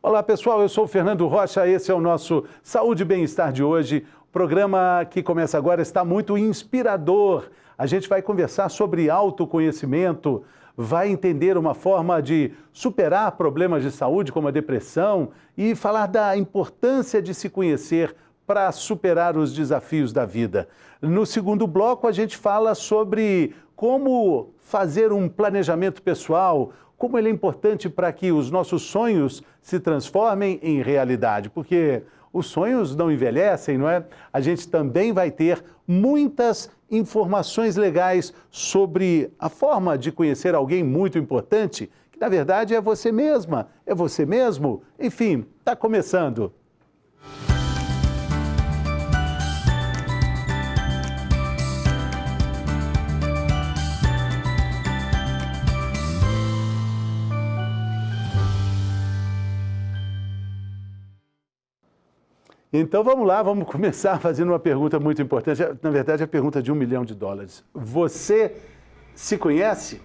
Olá pessoal, eu sou o Fernando Rocha, esse é o nosso Saúde e Bem-Estar de hoje. O programa que começa agora está muito inspirador. A gente vai conversar sobre autoconhecimento, vai entender uma forma de superar problemas de saúde como a depressão e falar da importância de se conhecer para superar os desafios da vida. No segundo bloco, a gente fala sobre como fazer um planejamento pessoal, como ele é importante para que os nossos sonhos se transformem em realidade, porque os sonhos não envelhecem, não é? A gente também vai ter muitas informações legais sobre a forma de conhecer alguém muito importante, que na verdade é você mesma, é você mesmo. Enfim, está começando. Então vamos lá, vamos começar fazendo uma pergunta muito importante. Na verdade, a pergunta de $1 milhão. Você se conhece?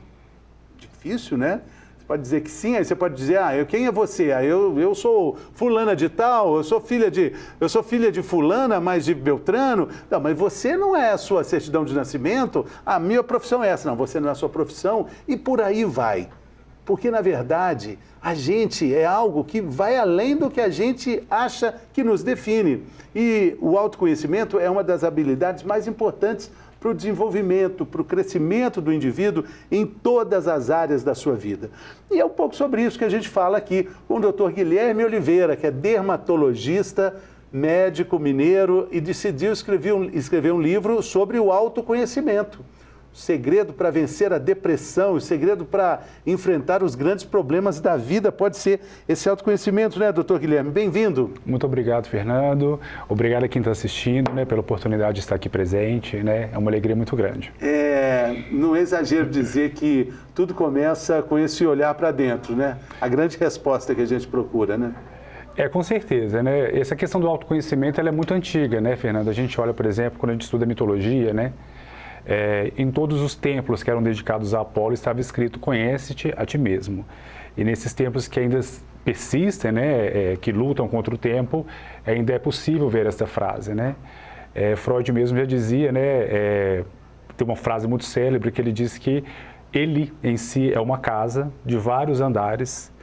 Difícil, né? Você pode dizer que sim, aí você pode dizer, quem é você? Eu sou fulana de tal, eu sou filha de fulana, mas de Beltrano. Não, mas você não é a sua certidão de nascimento, a minha profissão é essa. Não, você não é a sua profissão e por aí vai. Porque, na verdade, a gente é algo que vai além do que a gente acha que nos define. E o autoconhecimento é uma das habilidades mais importantes para o desenvolvimento, para o crescimento do indivíduo em todas as áreas da sua vida. E é um pouco sobre isso que a gente fala aqui com o Dr. Guilherme Oliveira, que é dermatologista, médico mineiro e decidiu escrever um livro sobre o autoconhecimento. O segredo para vencer a depressão, o segredo para enfrentar os grandes problemas da vida pode ser esse autoconhecimento, né, doutor Guilherme? Bem-vindo. Muito obrigado, Fernando. Obrigado a quem está assistindo, né, pela oportunidade de estar aqui presente, né? É uma alegria muito grande. Não é exagero dizer que tudo começa com esse olhar para dentro, né? A grande resposta que a gente procura, né? Com certeza, né? Essa questão do autoconhecimento, ela é muito antiga, né, Fernando? A gente olha, por exemplo, quando a gente estuda mitologia, né? Em todos os templos que eram dedicados a Apolo estava escrito conhece-te a ti mesmo. E nesses templos que ainda persistem, né, que lutam contra o tempo, ainda é possível ver essa frase, né? Freud mesmo já dizia, né, tem uma frase muito célebre que ele diz que ele em si é uma casa de vários andares,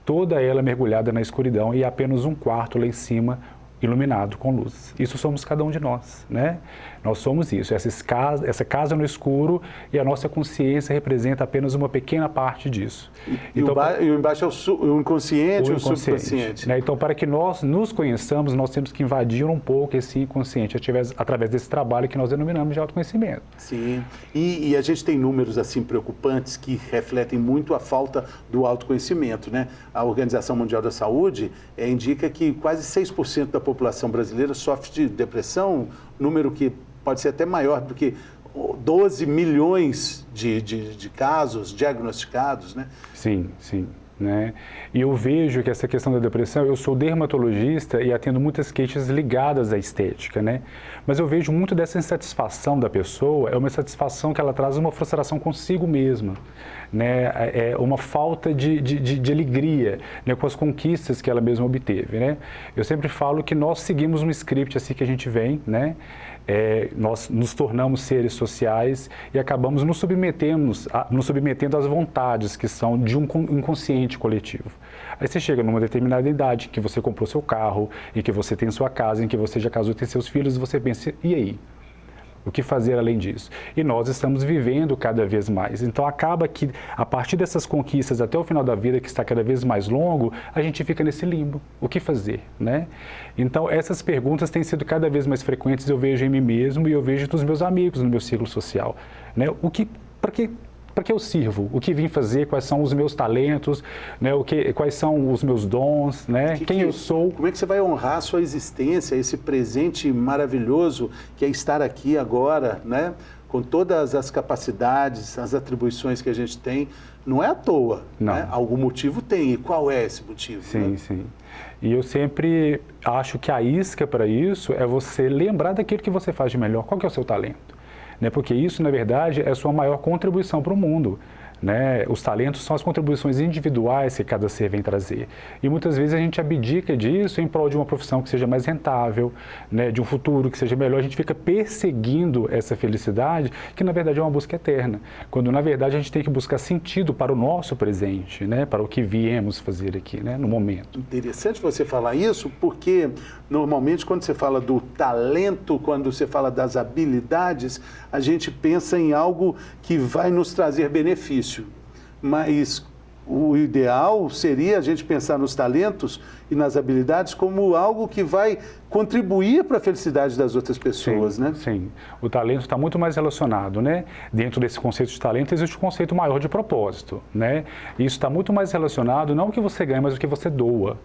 toda ela mergulhada na escuridão e apenas um quarto lá em cima iluminado com luz. Isso somos cada um de nós, né? Nós somos isso, essa casa no escuro, e a nossa consciência representa apenas uma pequena parte disso. E o embaixo é o inconsciente ou o subconsciente? Né? Então, para que nós nos conheçamos, nós temos que invadir um pouco esse inconsciente, através desse trabalho que nós denominamos de autoconhecimento. Sim, e a gente tem números assim preocupantes que refletem muito a falta do autoconhecimento, né? A Organização Mundial da Saúde indica que quase 6% da população brasileira sofre de depressão, número que pode ser até maior do que 12 milhões de casos diagnosticados, né? Sim, sim. Né? E eu vejo que essa questão da depressão, eu sou dermatologista e atendo muitas queixas ligadas à estética, né? Mas eu vejo muito dessa insatisfação da pessoa, é uma insatisfação que ela traz uma frustração consigo mesma, né? É uma falta de alegria, né, com as conquistas que ela mesma obteve, né? Eu sempre falo que nós seguimos um script assim que a gente vem, né? Nós nos tornamos seres sociais e acabamos nos submetendo às vontades que são de um inconsciente coletivo. Aí você chega numa determinada idade, que você comprou seu carro, e que você tem sua casa, em que você já casou e tem seus filhos, e você pensa, e aí? O que fazer além disso? E nós estamos vivendo cada vez mais. Então acaba que, a partir dessas conquistas até o final da vida, que está cada vez mais longo, a gente fica nesse limbo. O que fazer, né? Então essas perguntas têm sido cada vez mais frequentes, eu vejo em mim mesmo e eu vejo dos meus amigos no meu ciclo social, né? Para que eu sirvo? O que vim fazer? Quais são os meus talentos? Né? Quais são os meus dons? Né? Quem eu sou? Como é que você vai honrar a sua existência, esse presente maravilhoso que é estar aqui agora, né? Com todas as capacidades, as atribuições que a gente tem? Não é à toa, né? Algum motivo tem. E qual é esse motivo? Sim, né? sim. E eu sempre acho que a isca para isso é você lembrar daquilo que você faz de melhor. Qual que é o seu talento? Porque isso, na verdade, é a sua maior contribuição para o mundo. né? Os talentos são as contribuições individuais que cada ser vem trazer. E muitas vezes a gente abdica disso em prol de uma profissão que seja mais rentável, né? De um futuro que seja melhor. A gente fica perseguindo essa felicidade, que na verdade é uma busca eterna. Quando na verdade a gente tem que buscar sentido para o nosso presente, né? Para o que viemos fazer aqui, né? No momento. Interessante você falar isso, porque normalmente quando você fala do talento, quando você fala das habilidades, a gente pensa em algo que vai nos trazer benefício. Mas o ideal seria a gente pensar nos talentos e nas habilidades como algo que vai contribuir para a felicidade das outras pessoas, sim, né? Sim, o talento está muito mais relacionado, né? Dentro desse conceito de talento existe um conceito maior de propósito, né? E isso está muito mais relacionado não ao que você ganha, mas ao que você doa.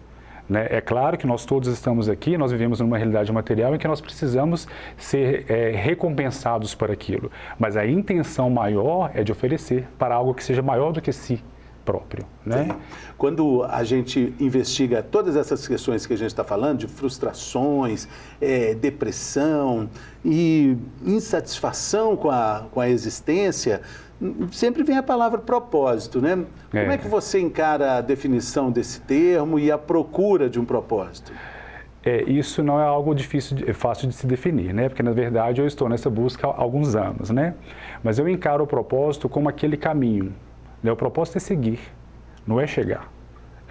Né? É claro que nós todos estamos aqui, nós vivemos numa realidade material em que nós precisamos ser recompensados por aquilo, mas a intenção maior é de oferecer para algo que seja maior do que si próprio. Né? Sim. Quando a gente investiga todas essas questões que a gente está falando, de frustrações, depressão e insatisfação com a existência, sempre vem a palavra propósito, né? Como é que você encara a definição desse termo e a procura de um propósito? Isso não é algo fácil de se definir, né? Porque na verdade eu estou nessa busca há alguns anos, né? Mas eu encaro o propósito como aquele caminho, né? O propósito é seguir, não é chegar.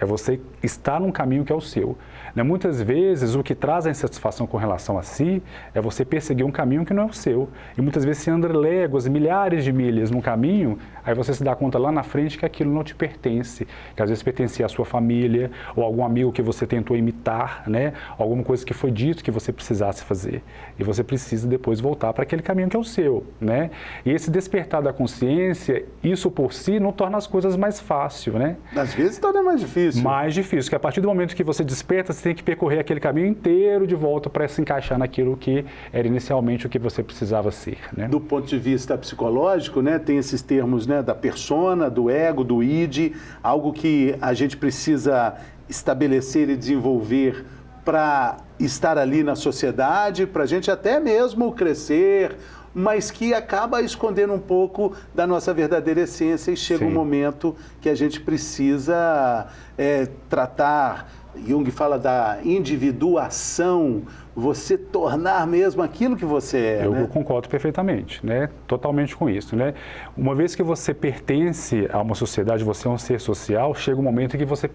É você estar num caminho que é o seu. Né? Muitas vezes, o que traz a insatisfação com relação a si é você perseguir um caminho que não é o seu. E muitas vezes você anda léguas, milhares de milhas num caminho, aí você se dá conta lá na frente que aquilo não te pertence. Que às vezes pertencia à sua família, ou algum amigo que você tentou imitar, né? Alguma coisa que foi dito que você precisasse fazer. E você precisa depois voltar para aquele caminho que é o seu. Né? E esse despertar da consciência, isso por si não torna as coisas mais fáceis, né? Às vezes torna mais difícil. Mais difícil, porque a partir do momento que você desperta, você tem que percorrer aquele caminho inteiro de volta para se encaixar naquilo que era inicialmente o que você precisava ser. Né? Do ponto de vista psicológico, né, tem esses termos, né, da persona, do ego, do id, algo que a gente precisa estabelecer e desenvolver para estar ali na sociedade, para a gente até mesmo crescer, mas que acaba escondendo um pouco da nossa verdadeira essência e chega um momento que a gente precisa tratar. Jung fala da individuação, você tornar mesmo aquilo que você é. Eu concordo perfeitamente, né? Totalmente com isso. Né? Uma vez que você pertence a uma sociedade, você é um ser social, chega um momento em que você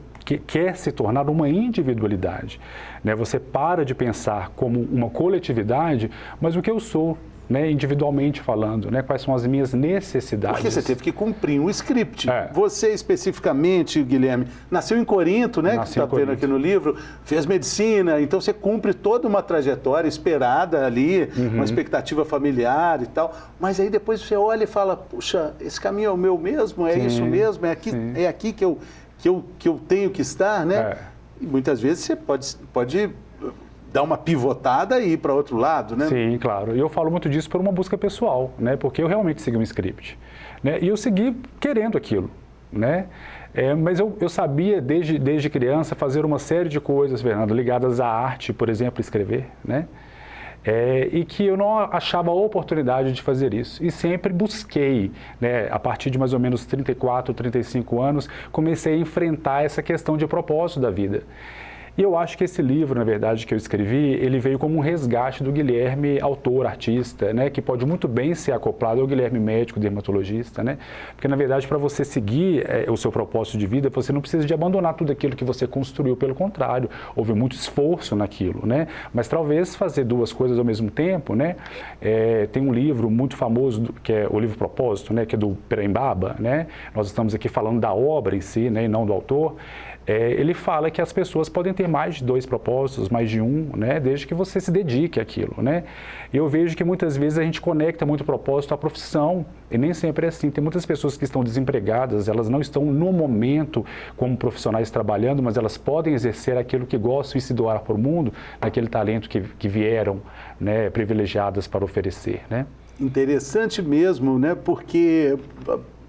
quer se tornar uma individualidade. Né? Você para de pensar como uma coletividade, mas o que eu sou. Né, individualmente falando, né, quais são as minhas necessidades. Porque você teve que cumprir um script. Você especificamente, Guilherme, nasceu em Corinto, né, que está vendo aqui no livro, fez medicina, então você cumpre toda uma trajetória esperada ali, uma expectativa familiar e tal, mas aí depois você olha e fala, puxa, esse caminho é o meu mesmo, é isso mesmo, é aqui que eu tenho que estar, né? E muitas vezes você pode dar uma pivotada e ir para outro lado, né? Sim, claro. E eu falo muito disso por uma busca pessoal, né? Porque eu realmente segui um script, né? E eu segui querendo aquilo, né? Mas eu sabia desde criança fazer uma série de coisas, Fernando, ligadas à arte, por exemplo, escrever, né? E que eu não achava a oportunidade de fazer isso. E sempre busquei, né, a partir de mais ou menos 34, 35 anos, comecei a enfrentar essa questão de propósito da vida. E eu acho que esse livro, na verdade, que eu escrevi, ele veio como um resgate do Guilherme, autor, artista, né, que pode muito bem ser acoplado ao Guilherme médico, dermatologista, né? Porque, na verdade, para você seguir o seu propósito de vida, você não precisa de abandonar tudo aquilo que você construiu, pelo contrário, houve muito esforço naquilo, né? Mas talvez fazer duas coisas ao mesmo tempo, né? Tem um livro muito famoso, que é o livro Propósito, né, que é do Perembaba, né? Nós estamos aqui falando da obra em si, né, e não do autor. Ele fala que as pessoas podem ter mais de 2 propósitos, mais de um, né, desde que você se dedique àquilo, né? Eu vejo que muitas vezes a gente conecta muito o propósito à profissão, e nem sempre é assim. Tem muitas pessoas que estão desempregadas, elas não estão no momento como profissionais trabalhando, mas elas podem exercer aquilo que gostam e se doar para o mundo, naquele talento que vieram, né, privilegiadas para oferecer, né? Interessante mesmo, né? Porque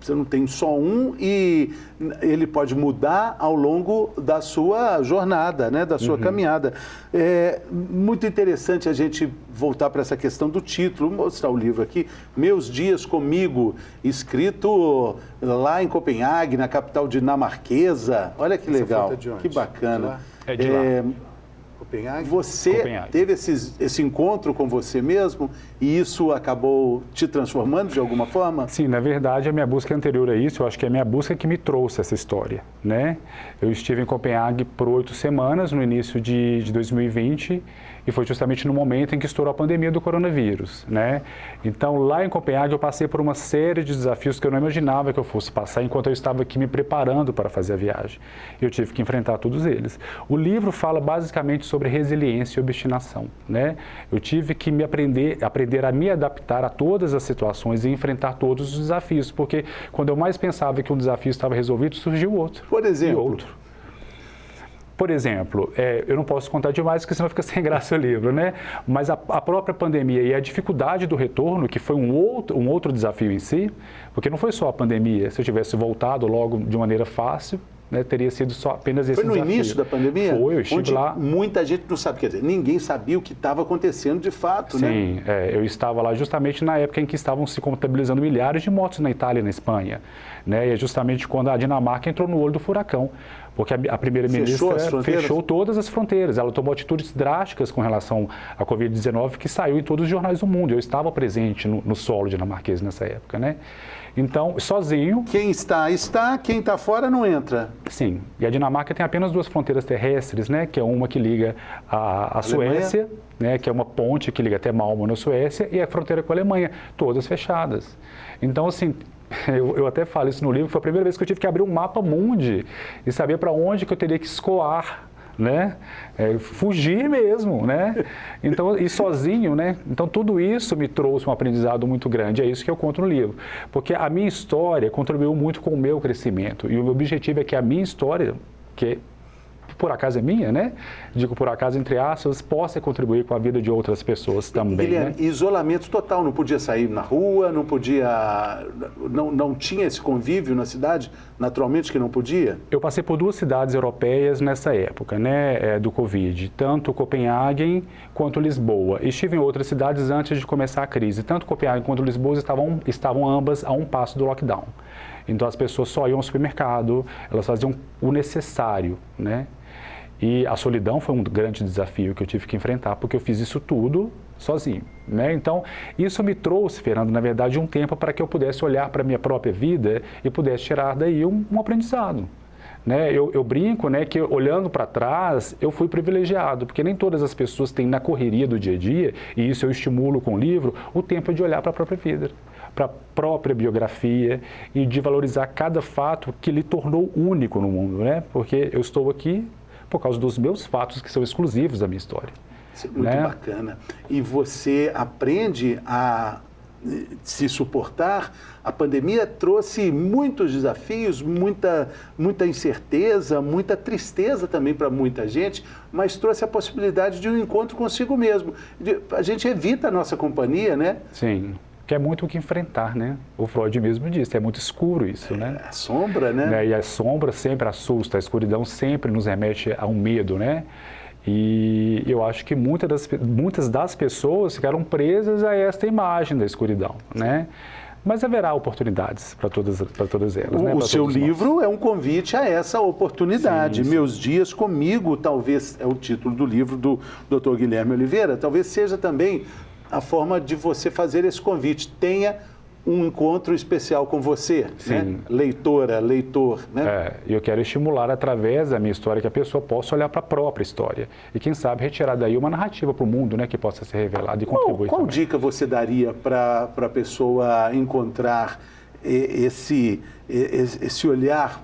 Você não tem só um e ele pode mudar ao longo da sua jornada, né? Da sua caminhada. É muito interessante a gente voltar para essa questão do título, vou mostrar o livro aqui, Meus Dias Comigo, escrito lá em Copenhague, na capital dinamarquesa. Olha que legal, que bacana. É de lá. Copenhague? Você Copenhague. teve esse encontro com você mesmo e isso acabou te transformando de alguma forma? Sim, na verdade, a minha busca anterior a isso, eu acho que é a minha busca que me trouxe essa história, né? Eu estive em Copenhague por 8 semanas no início de 2020 e foi justamente no momento em que estourou a pandemia do coronavírus, né? Então, lá em Copenhague, eu passei por uma série de desafios que eu não imaginava que eu fosse passar enquanto eu estava aqui me preparando para fazer a viagem. Eu tive que enfrentar todos eles. O livro fala basicamente sobre resiliência e obstinação, né? Eu tive que aprender a me adaptar a todas as situações e enfrentar todos os desafios, porque quando eu mais pensava que um desafio estava resolvido, surgiu outro. Por exemplo? E outro. Por exemplo, eu não posso contar demais, porque senão fica sem graça o livro, né? Mas a própria pandemia e a dificuldade do retorno, que foi um outro desafio em si, porque não foi só a pandemia. Se eu tivesse voltado logo de maneira fácil, né, teria sido só apenas esse desafio. Foi no início da pandemia? Foi, eu estive onde lá. Muita gente não sabe, quer dizer, ninguém sabia o que estava acontecendo de fato, né? Sim, eu estava lá justamente na época em que estavam se contabilizando milhares de mortos na Itália e na Espanha, né? E é justamente quando a Dinamarca entrou no olho do furacão, porque a primeira-ministra fechou todas as fronteiras. Ela tomou atitudes drásticas com relação à Covid-19, que saiu em todos os jornais do mundo. Eu estava presente no solo dinamarquês nessa época, né? Então, sozinho... Quem está, quem está fora não entra. Sim, e a Dinamarca tem apenas 2 fronteiras terrestres, né? Que é uma que liga a Suécia, né? Que é uma ponte que liga até Malmö na Suécia, e a fronteira com a Alemanha, todas fechadas. Então, assim, eu até falo isso no livro, foi a primeira vez que eu tive que abrir um mapa mundi e saber para onde que eu teria que escoar, né? Fugir mesmo, né? Então, e sozinho, né? Então, tudo isso me trouxe um aprendizado muito grande, é isso que eu conto no livro. Porque a minha história contribuiu muito com o meu crescimento, e o meu objetivo é que a minha história, que por acaso é minha, né? Digo por acaso, entre aspas, possa contribuir com a vida de outras pessoas também. Guilherme, né? Isolamento total, não podia sair na rua, não podia, não tinha esse convívio na cidade, naturalmente que não podia? Eu passei por 2 cidades europeias nessa época, né, do Covid, tanto Copenhague quanto Lisboa. Estive em outras cidades antes de começar a crise. Tanto Copenhague quanto Lisboa estavam ambas a um passo do lockdown. Então as pessoas só iam ao supermercado, elas faziam o necessário, né? E a solidão foi um grande desafio que eu tive que enfrentar, porque eu fiz isso tudo sozinho, né? Então, isso me trouxe, Fernando, na verdade, um tempo para que eu pudesse olhar para a minha própria vida e pudesse tirar daí um aprendizado. Né? Eu brinco, né, que olhando para trás, eu fui privilegiado, porque nem todas as pessoas têm na correria do dia a dia, e isso eu estimulo com o livro, o tempo de olhar para a própria vida, para a própria biografia e de valorizar cada fato que lhe tornou único no mundo, né? Porque eu estou aqui por causa dos meus fatos que são exclusivos da minha história. Isso é muito bacana. E você aprende a se suportar. A pandemia trouxe muitos desafios, muita incerteza, muita tristeza também para muita gente, mas trouxe a possibilidade de um encontro consigo mesmo. A gente evita a nossa companhia, né? Sim. Que é muito o que enfrentar, né? O Freud mesmo disse, é muito escuro isso, né? A sombra, né? E a sombra sempre assusta, a escuridão sempre nos remete a um medo, né? E eu acho que muitas das pessoas ficaram presas a esta imagem da escuridão, né? Mas haverá oportunidades para todas elas, né? O seu livro é um convite a essa oportunidade. Sim. Meus Dias Comigo, talvez é o título do livro do Dr. Guilherme Oliveira, talvez seja também a forma de você fazer esse convite. Tenha um encontro especial com você, né? Leitora, leitor, né? E eu quero estimular através da minha história que a pessoa possa olhar para a própria história e, quem sabe, retirar daí uma narrativa para o mundo, né, que possa ser revelada e contribuir. Qual dica você daria para a pessoa encontrar esse olhar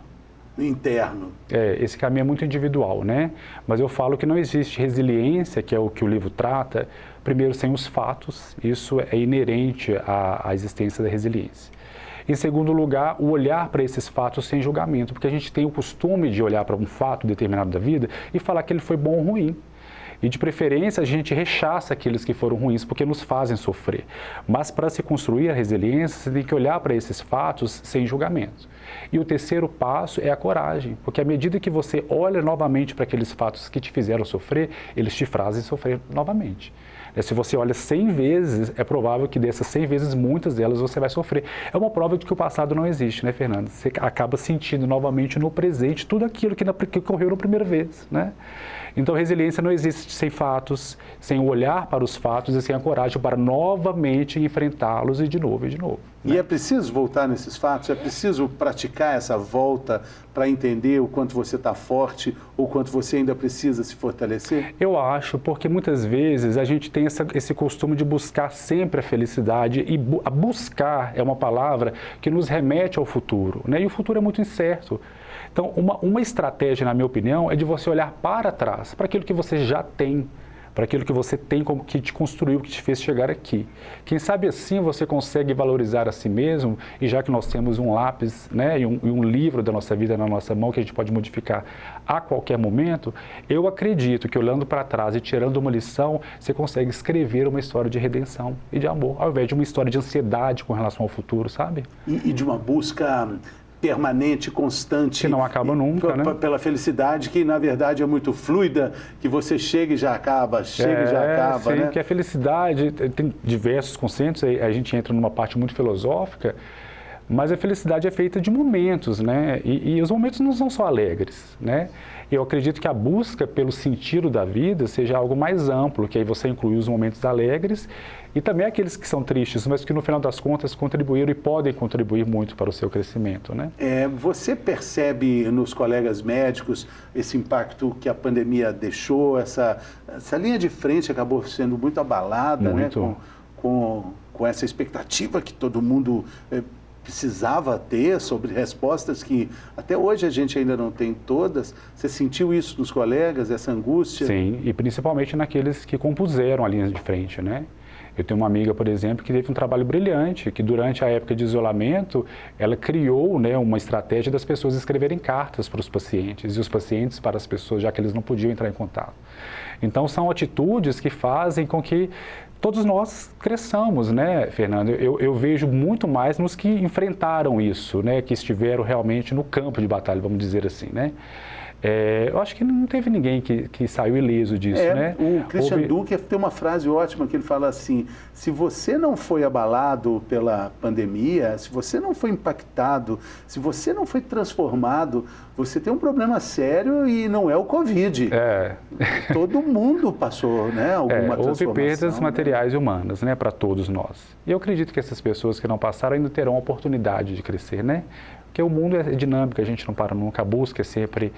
interno? Esse caminho é muito individual, né? Mas eu falo que não existe resiliência, que é o que o livro trata, primeiro sem os fatos, isso é inerente à existência da resiliência. Em segundo lugar, o olhar para esses fatos sem julgamento, porque a gente tem o costume de olhar para um fato determinado da vida e falar que ele foi bom ou ruim. E de preferência a gente rechaça aqueles que foram ruins porque nos fazem sofrer. Mas para se construir a resiliência, você tem que olhar para esses fatos sem julgamento. E o terceiro passo é a coragem, porque à medida que você olha novamente para aqueles fatos que te fizeram sofrer, eles te fazem sofrer novamente. Se você olha 100 vezes, é provável que dessas 100 vezes, muitas delas você vai sofrer. É uma prova de que o passado não existe, né, Fernando? Você acaba sentindo novamente no presente tudo aquilo que ocorreu na primeira vez, né? Então, resiliência não existe sem fatos, sem o olhar para os fatos e sem a coragem para novamente enfrentá-los e de novo e de novo. E é preciso voltar nesses fatos? É preciso praticar essa volta para entender o quanto você está forte ou quanto você ainda precisa se fortalecer? Eu acho, porque muitas vezes a gente tem esse costume de buscar sempre a felicidade e buscar é uma palavra que nos remete ao futuro, né? E o futuro é muito incerto. Então, uma estratégia, na minha opinião, é de você olhar para trás, para aquilo que você já tem, para aquilo que você tem como que te construiu, que te fez chegar aqui. Quem sabe assim você consegue valorizar a si mesmo, e já que nós temos um lápis, né, e um livro da nossa vida na nossa mão, que a gente pode modificar a qualquer momento, eu acredito que olhando para trás e tirando uma lição, você consegue escrever uma história de redenção e de amor, ao invés de uma história de ansiedade com relação ao futuro, sabe? E de uma busca permanente, constante. Que não acaba nunca, né? Pela felicidade, que na verdade é muito fluida, que você chega e já acaba, chega e já acaba, sim, né? Que a felicidade tem diversos conceitos, a gente entra numa parte muito filosófica, mas a felicidade é feita de momentos, né? E os momentos não são só alegres, né? Eu acredito que a busca pelo sentido da vida seja algo mais amplo, que aí você inclui os momentos alegres e também aqueles que são tristes, mas que no final das contas contribuíram e podem contribuir muito para o seu crescimento, né? Você percebe nos colegas médicos esse impacto que a pandemia deixou, essa linha de frente acabou sendo muito abalada, muito. Né? Com essa expectativa que todo mundo precisava ter sobre respostas que até hoje a gente ainda não tem todas. Você sentiu isso nos colegas, essa angústia? Sim, e principalmente naqueles que compuseram a linha de frente, né? Eu tenho uma amiga, por exemplo, que teve um trabalho brilhante, que durante a época de isolamento, ela criou, né, uma estratégia das pessoas escreverem cartas para os pacientes, e os pacientes para as pessoas, já que eles não podiam entrar em contato. Então, são atitudes que fazem com que todos nós cresçamos, né, Fernando? Eu vejo muito mais nos que enfrentaram isso, né, que estiveram realmente no campo de batalha, vamos dizer assim, né? Eu acho que não teve ninguém que saiu ileso disso, né? O Christian Duque tem uma frase ótima que ele fala assim: se você não foi abalado pela pandemia, se você não foi impactado, se você não foi transformado, você tem um problema sério e não é o Covid. Todo mundo passou, né, alguma transformação. Houve perdas materiais e humanas, né, para todos nós. E eu acredito que essas pessoas que não passaram ainda terão a oportunidade de crescer, né? Porque o mundo é dinâmico, a gente não para nunca, a busca é sempre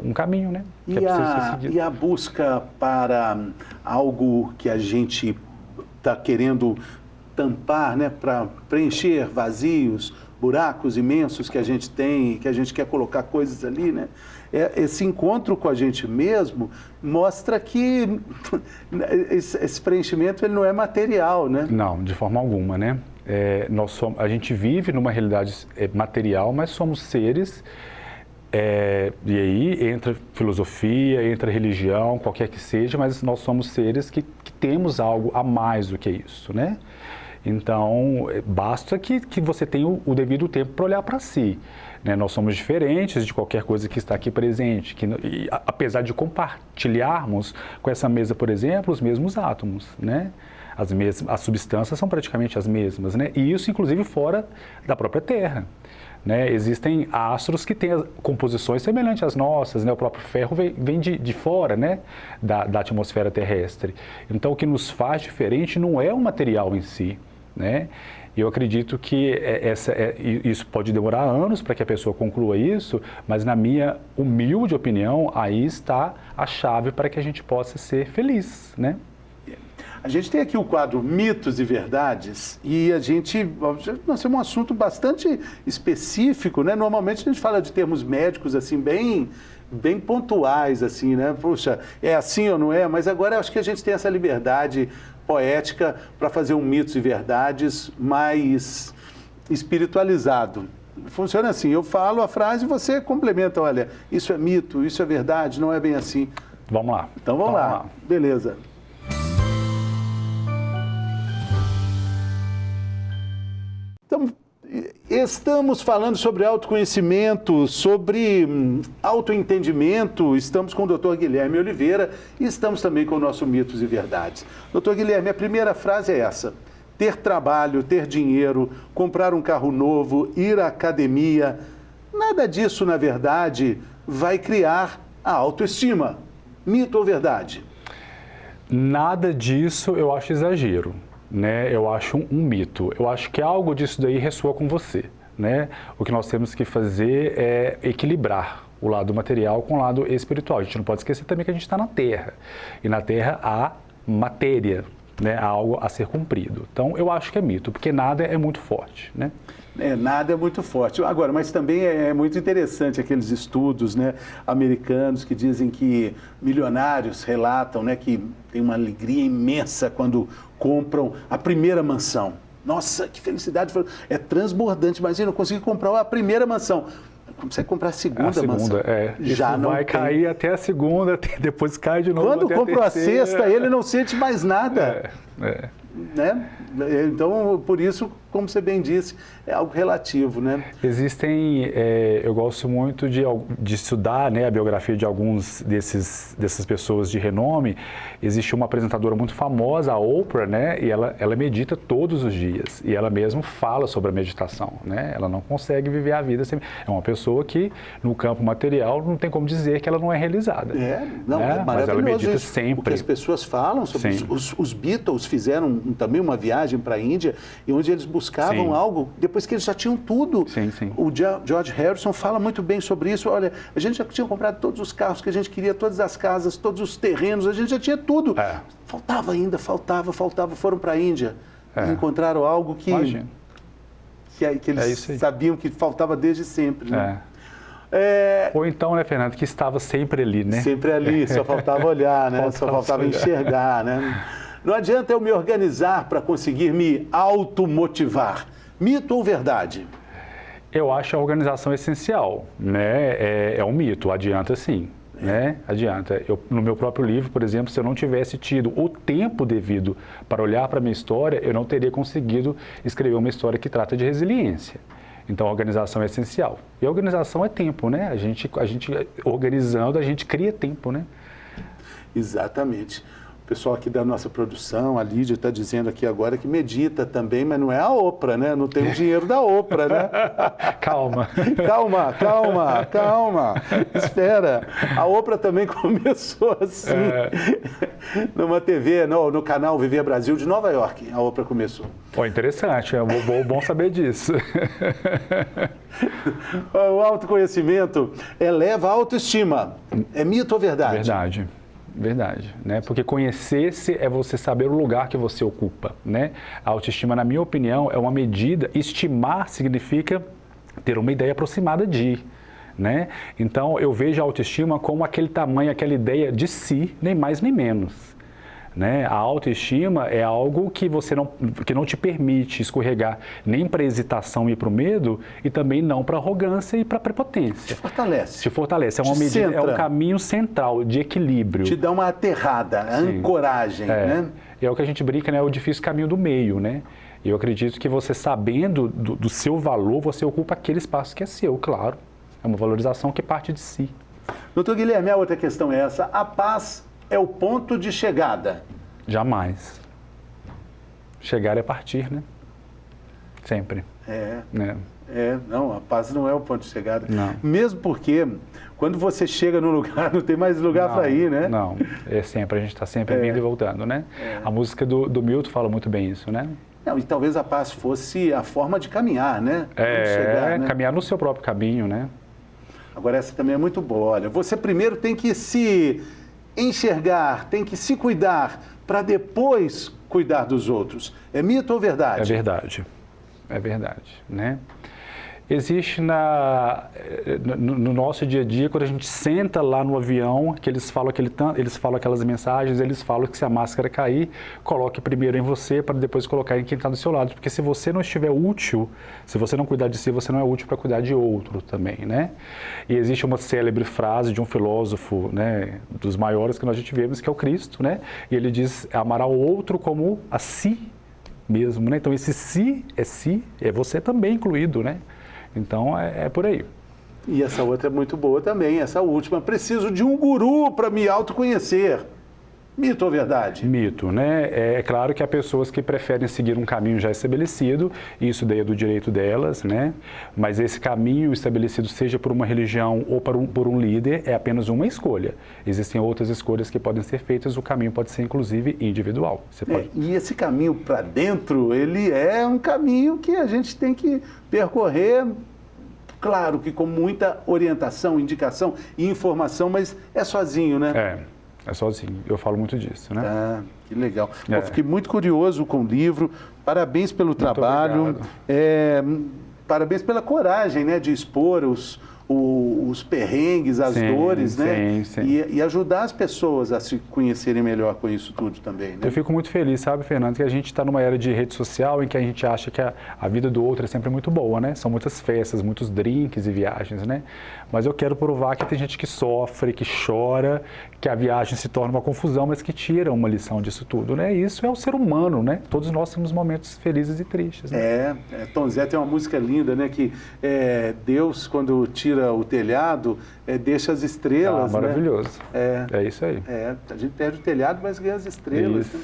um caminho, né? Que é preciso ser seguido. E a busca para algo que a gente está querendo tampar, né? Para preencher vazios, buracos imensos que a gente tem, que a gente quer colocar coisas ali, né? Esse encontro com a gente mesmo mostra que esse preenchimento ele não é material, né? Não, de forma alguma, né? A gente vive numa realidade material, mas somos seres, e aí entra filosofia, entra religião, qualquer que seja, mas nós somos seres que temos algo a mais do que isso, né? Então, basta que você tenha o devido tempo para olhar para si, né? Nós somos diferentes de qualquer coisa que está aqui presente, apesar de compartilharmos com essa mesa, por exemplo, os mesmos átomos, né? As substâncias são praticamente as mesmas, né? E isso, inclusive, fora da própria Terra, né? Existem astros que têm composições semelhantes às nossas, né? O próprio ferro vem de fora, né? Da atmosfera terrestre. Então, o que nos faz diferente não é o material em si, né? E eu acredito que isso pode demorar anos para que a pessoa conclua isso, mas na minha humilde opinião, aí está a chave para que a gente possa ser feliz, né? A gente tem aqui o quadro Mitos e Verdades e nós temos um assunto bastante específico, né? Normalmente a gente fala de termos médicos assim bem pontuais, assim, né? Puxa, é assim ou não é? Mas agora eu acho que a gente tem essa liberdade poética para fazer um Mitos e Verdades mais espiritualizado. Funciona assim, eu falo a frase e você complementa, olha, isso é mito, isso é verdade, não é bem assim. Vamos lá. Então vamos lá. Beleza. Então, estamos falando sobre autoconhecimento, sobre autoentendimento. Estamos com o Dr. Guilherme Oliveira e estamos também com o nosso Mitos e Verdades. Dr. Guilherme, a primeira frase é essa: ter trabalho, ter dinheiro, comprar um carro novo, ir à academia, nada disso, na verdade, vai criar a autoestima. Mito ou verdade? Nada disso eu acho exagero, né? Eu acho um mito. Eu acho que algo disso daí ressoa com você, né? O que nós temos que fazer é equilibrar o lado material com o lado espiritual. A gente não pode esquecer também que a gente está na Terra. E na Terra há matéria, né? Há algo a ser cumprido. Então, eu acho que é mito, porque nada é muito forte, né? Nada é muito forte. Agora, mas também é muito interessante aqueles estudos, né, americanos que dizem que milionários relatam, né, que tem uma alegria imensa quando compram a primeira mansão. Nossa, que felicidade! É transbordante. Imagina, eu consegui comprar a primeira mansão. Consegue comprar a segunda mansão. Já não vai cair até a segunda, depois cai de novo. Quando até comprou a sexta, ele não sente mais nada. Né? Então, por isso, como você bem disse, é algo relativo, né? Existem, eu gosto muito de estudar, né, a biografia de alguns dessas pessoas de renome. Existe uma apresentadora muito famosa, a Oprah, né, e ela medita todos os dias, e ela mesma fala sobre a meditação, né? Ela não consegue viver a vida sem... É uma pessoa que, no campo material, não tem como dizer que ela não é realizada. É maravilhoso. Mas ela medita isso, sempre. O que as pessoas falam sobre os Beatles fizeram também uma viagem para a Índia, e onde eles buscavam algo, depois que eles já tinham tudo. O George Harrison fala muito bem sobre isso. Olha, a gente já tinha comprado todos os carros que a gente queria, todas as casas, todos os terrenos, a gente já tinha tudo. Faltava ainda, faltava. Foram para a Índia, encontraram algo que eles sabiam que faltava desde sempre. Né? Ou então, né, Fernando, que estava sempre ali, né? Sempre ali, só faltava olhar, né? Só faltava enxergar, né? Não adianta eu me organizar para conseguir me automotivar. Mito ou verdade? Eu acho a organização essencial, né? É um mito, adianta sim, né? Adianta. No meu próprio livro, por exemplo, se eu não tivesse tido o tempo devido para olhar para a minha história, eu não teria conseguido escrever uma história que trata de resiliência. Então, a organização é essencial. E a organização é tempo, né? A gente organizando, a gente cria tempo, né? Exatamente. O pessoal aqui da nossa produção, a Lídia, está dizendo aqui agora que medita também, mas não é a Oprah, né? Não tem o dinheiro da Oprah, né? Calma. Calma. Espera. A Oprah também começou assim. Numa TV, no canal Viver Brasil de Nova York, a Oprah começou. Interessante, é bom saber disso. O autoconhecimento eleva a autoestima. É mito ou verdade? Verdade, né? Porque conhecer-se é você saber o lugar que você ocupa, né? A autoestima, na minha opinião, é uma medida. Estimar significa ter uma ideia aproximada de, né? Então, eu vejo a autoestima como aquele tamanho, aquela ideia de si, nem mais nem menos. Né? A autoestima é algo que que não te permite escorregar nem para a hesitação e para o medo, e também não para a arrogância e para a prepotência. Te fortalece. É uma medida, é um caminho central de equilíbrio. Te dá uma aterrada, ancoragem, né? É o que a gente brinca, né? É o difícil caminho do meio, né? E eu acredito que você, sabendo do seu valor, você ocupa aquele espaço que é seu, claro. É uma valorização que parte de si. Doutor Guilherme, a outra questão é essa. A paz é o ponto de chegada? Jamais. Chegar é partir, né? Sempre. Não, a paz não é o ponto de chegada. Não. Mesmo porque, quando você chega no lugar, não tem mais lugar para ir, né? Não, é sempre, a gente está sempre indo e voltando, né? A música do Milton fala muito bem isso, né? Não, e talvez a paz fosse a forma de caminhar, né? Caminhar no seu próprio caminho, né? Agora, essa também é muito boa. Olha, você primeiro tem que se enxergar, tem que se cuidar, para depois cuidar dos outros. É mito ou verdade? É verdade, né? Existe no nosso dia a dia, quando a gente senta lá no avião, que eles falam aquelas mensagens, eles falam que se a máscara cair, coloque primeiro em você para depois colocar em quem está do seu lado. Porque se você não estiver útil, se você não cuidar de si, você não é útil para cuidar de outro também, né? E existe uma célebre frase de um filósofo, né, dos maiores que nós já tivemos, que é o Cristo, né? E ele diz, amar ao outro como a si mesmo, né? Então esse si, é você também incluído, né? Então, é por aí. E essa outra é muito boa também, essa última. Preciso de um guru para me autoconhecer. Mito ou verdade? Mito, né? É claro que há pessoas que preferem seguir um caminho já estabelecido, e isso daí é do direito delas, né? Mas esse caminho estabelecido, seja por uma religião ou por um líder, é apenas uma escolha. Existem outras escolhas que podem ser feitas, o caminho pode ser, inclusive, individual. E esse caminho para dentro, ele é um caminho que a gente tem que percorrer, claro que com muita orientação, indicação e informação, mas é sozinho, né? É sozinho, eu falo muito disso, né? Ah, que legal. Eu fiquei muito curioso com o livro, parabéns pelo trabalho, parabéns pela coragem, né, de expor os perrengues, as dores, né? Sim. E ajudar as pessoas a se conhecerem melhor com isso tudo também, né? Eu fico muito feliz, sabe, Fernando, que a gente está numa era de rede social em que a gente acha que a vida do outro é sempre muito boa, né? São muitas festas, muitos drinks e viagens, né? Mas eu quero provar que tem gente que sofre, que chora, que a viagem se torna uma confusão, mas que tira uma lição disso tudo, né? E isso é o ser humano, né? Todos nós temos momentos felizes e tristes, né? Tom Zé tem uma música linda, né? Que Deus, quando tira o telhado, deixa as estrelas, maravilhoso. né? É isso aí. A gente perde o telhado, mas ganha as estrelas. Né?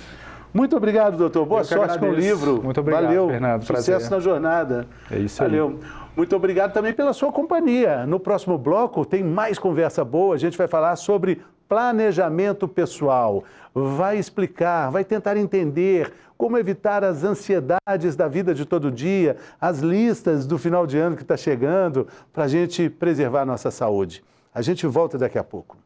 Muito obrigado, doutor. Boa sorte com o livro. Muito obrigado, valeu. Fernando. Sucesso Prazer. na jornada. É isso aí. Valeu. Muito obrigado também pela sua companhia. No próximo bloco tem mais conversa boa. A gente vai falar sobre planejamento pessoal. Vai explicar, vai tentar entender como evitar as ansiedades da vida de todo dia, as listas do final de ano que está chegando, para a gente preservar a nossa saúde. A gente volta daqui a pouco.